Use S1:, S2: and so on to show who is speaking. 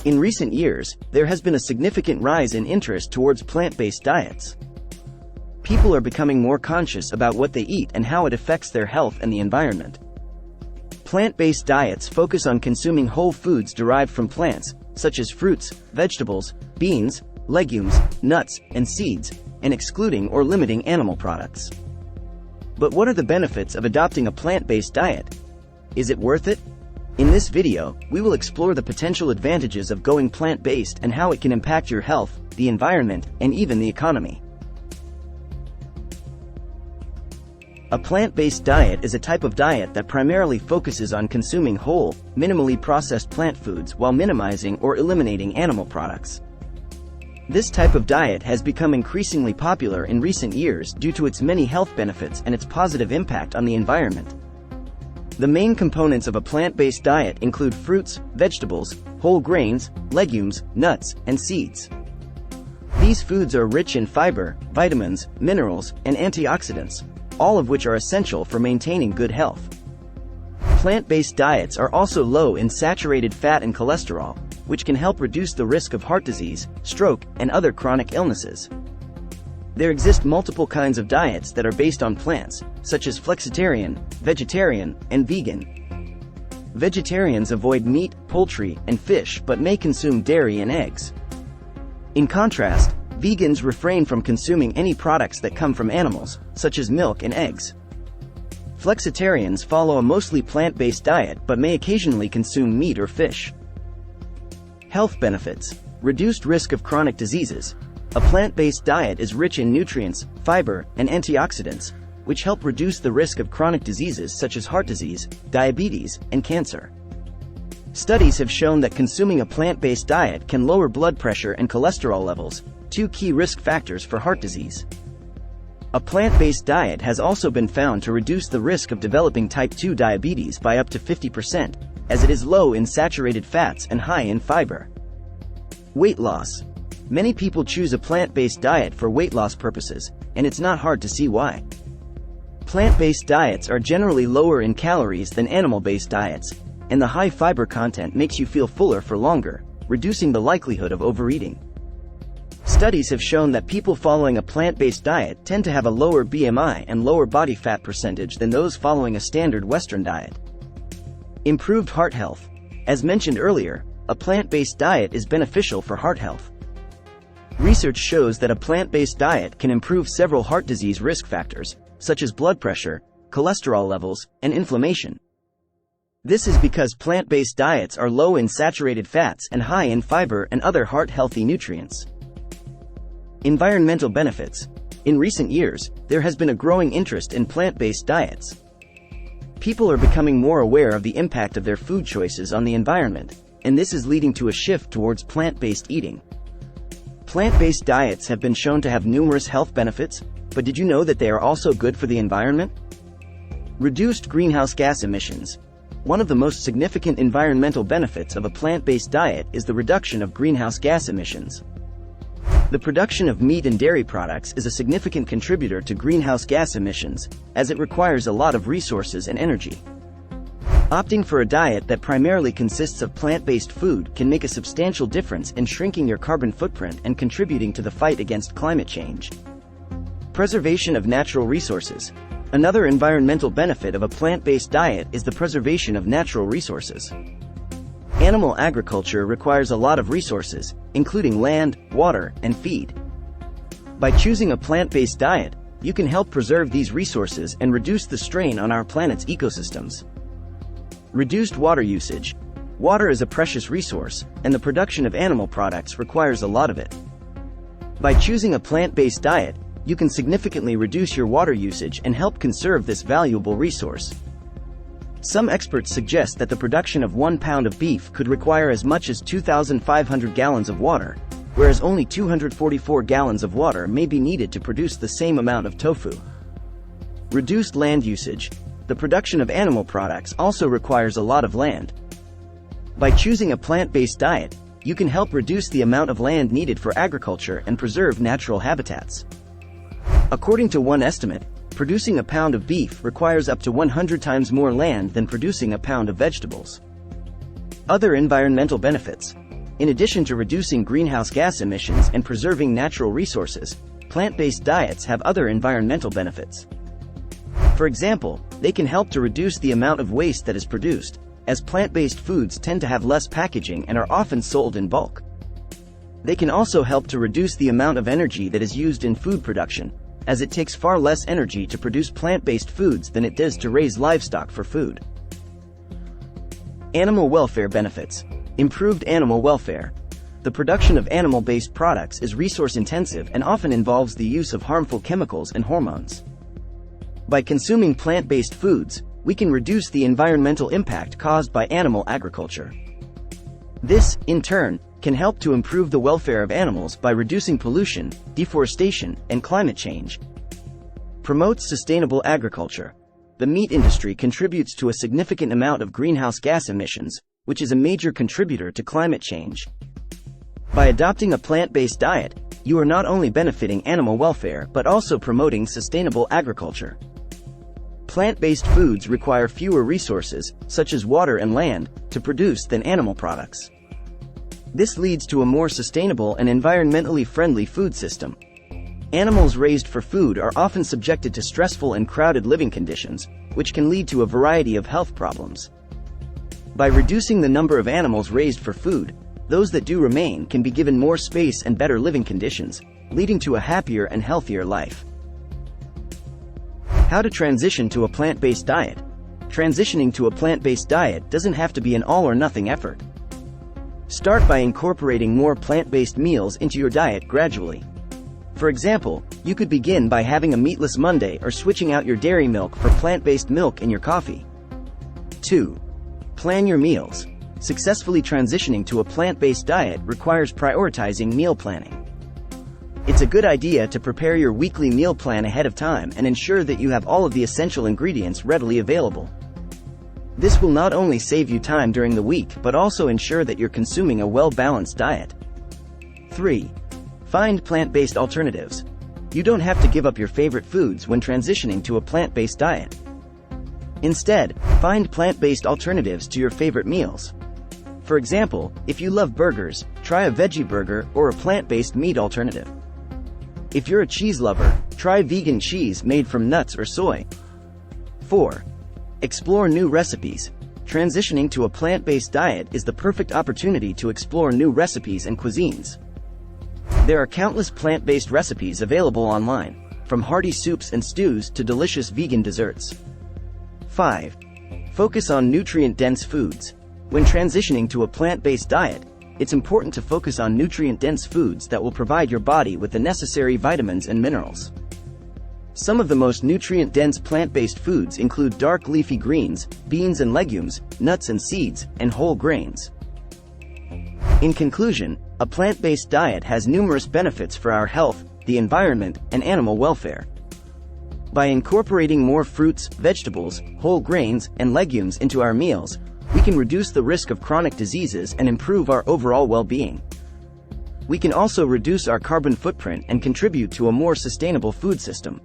S1: In recent years, there has been a significant rise in interest towards plant-based diets. People are becoming more conscious about what they eat and how it affects their health and the environment. Plant-based diets focus on consuming whole foods derived from plants, such as fruits, vegetables, beans, legumes, nuts, and seeds, and excluding or limiting animal products. But what are the benefits of adopting a plant-based diet? Is it worth it? In this video, we will explore the potential advantages of going plant-based and how it can impact your health, the environment, and even the economy. A plant-based diet is a type of diet that primarily focuses on consuming whole, minimally processed plant foods while minimizing or eliminating animal products. This type of diet has become increasingly popular in recent years due to its many health benefits and its positive impact on the environment. The main components of a plant-based diet include fruits, vegetables, whole grains, legumes, nuts, and seeds. These foods are rich in fiber, vitamins, minerals, and antioxidants, all of which are essential for maintaining good health. Plant-based diets are also low in saturated fat and cholesterol, which can help reduce the risk of heart disease, stroke, and other chronic illnesses. There exist multiple kinds of diets that are based on plants, such as flexitarian, vegetarian, and vegan. Vegetarians avoid meat, poultry, and fish but may consume dairy and eggs. In contrast, vegans refrain from consuming any products that come from animals, such as milk and eggs. Flexitarians follow a mostly plant-based diet but may occasionally consume meat or fish. Health benefits: reduced risk of chronic diseases. A plant-based diet is rich in nutrients, fiber, and antioxidants, which help reduce the risk of chronic diseases such as heart disease, diabetes, and cancer. Studies have shown that consuming a plant-based diet can lower blood pressure and cholesterol levels, two key risk factors for heart disease. A plant-based diet has also been found to reduce the risk of developing type 2 diabetes by up to 50%, as it is low in saturated fats and high in fiber. Weight loss. Many people choose a plant-based diet for weight loss purposes, and it's not hard to see why. Plant-based diets are generally lower in calories than animal-based diets, and the high fiber content makes you feel fuller for longer, reducing the likelihood of overeating. Studies have shown that people following a plant-based diet tend to have a lower BMI and lower body fat percentage than those following a standard Western diet. Improved heart health. As mentioned earlier, a plant-based diet is beneficial for heart health. Research shows that a plant-based diet can improve several heart disease risk factors, such as blood pressure, cholesterol levels, and inflammation. This is because plant-based diets are low in saturated fats and high in fiber and other heart-healthy nutrients. Environmental benefits. In recent years, there has been a growing interest in plant-based diets. People are becoming more aware of the impact of their food choices on the environment, and this is leading to a shift towards plant-based eating. Plant-based diets have been shown to have numerous health benefits, but did you know that they are also good for the environment? Reduced greenhouse gas emissions. One of the most significant environmental benefits of a plant-based diet is the reduction of greenhouse gas emissions. The production of meat and dairy products is a significant contributor to greenhouse gas emissions, as it requires a lot of resources and energy. Opting for a diet that primarily consists of plant-based food can make a substantial difference in shrinking your carbon footprint and contributing to the fight against climate change. Preservation of natural resources. Another environmental benefit of a plant-based diet is the preservation of natural resources. Animal agriculture requires a lot of resources, including land, water, and feed. By choosing a plant-based diet, you can help preserve these resources and reduce the strain on our planet's ecosystems. Reduced water usage. Water is a precious resource, and the production of animal products requires a lot of it. By choosing a plant-based diet, you can significantly reduce your water usage and help conserve this valuable resource. Some experts suggest that the production of 1 pound of beef could require as much as 2,500 gallons of water, whereas only 244 gallons of water may be needed to produce the same amount of tofu. Reduced land usage. The production of animal products also requires a lot of land. By choosing a plant-based diet, you can help reduce the amount of land needed for agriculture and preserve natural habitats. According to one estimate, producing a pound of beef requires up to 100 times more land than producing a pound of vegetables. Other environmental benefits. In addition to reducing greenhouse gas emissions and preserving natural resources, plant-based diets have other environmental benefits. For example, they can help to reduce the amount of waste that is produced, as plant-based foods tend to have less packaging and are often sold in bulk. They can also help to reduce the amount of energy that is used in food production, as it takes far less energy to produce plant-based foods than it does to raise livestock for food. Animal welfare benefits. Improved animal welfare. The production of animal-based products is resource-intensive and often involves the use of harmful chemicals and hormones. By consuming plant-based foods, we can reduce the environmental impact caused by animal agriculture. This, in turn, can help to improve the welfare of animals by reducing pollution, deforestation, and climate change. Promotes sustainable agriculture. The meat industry contributes to a significant amount of greenhouse gas emissions, which is a major contributor to climate change. By adopting a plant-based diet, you are not only benefiting animal welfare but also promoting sustainable agriculture. Plant-based foods require fewer resources, such as water and land, to produce than animal products. This leads to a more sustainable and environmentally friendly food system. Animals raised for food are often subjected to stressful and crowded living conditions, which can lead to a variety of health problems. By reducing the number of animals raised for food, those that do remain can be given more space and better living conditions, leading to a happier and healthier life. How to transition to a plant-based diet. Transitioning to a plant-based diet doesn't have to be an all-or-nothing effort. Start by incorporating more plant-based meals into your diet gradually. For example, you could begin by having a meatless Monday or switching out your dairy milk for plant-based milk in your coffee. 2. Plan your meals. Successfully transitioning to a plant-based diet requires prioritizing meal planning. It's a good idea to prepare your weekly meal plan ahead of time and ensure that you have all of the essential ingredients readily available. This will not only save you time during the week but also ensure that you're consuming a well-balanced diet. 3. Find plant-based alternatives. You don't have to give up your favorite foods when transitioning to a plant-based diet. Instead, find plant-based alternatives to your favorite meals. For example, if you love burgers, try a veggie burger or a plant-based meat alternative. If you're a cheese lover, try vegan cheese made from nuts or soy. 4. Explore new recipes. Transitioning to a plant-based diet is the perfect opportunity to explore new recipes and cuisines. There are countless plant-based recipes available online, from hearty soups and stews to delicious vegan desserts. 5. Focus on nutrient-dense foods. When transitioning to a plant-based diet, it's important to focus on nutrient-dense foods that will provide your body with the necessary vitamins and minerals. Some of the most nutrient-dense plant-based foods include dark leafy greens, beans and legumes, nuts and seeds, and whole grains. In conclusion, a plant-based diet has numerous benefits for our health, the environment, and animal welfare. By incorporating more fruits, vegetables, whole grains, and legumes into our meals, we can reduce the risk of chronic diseases and improve our overall well-being. We can also reduce our carbon footprint and contribute to a more sustainable food system.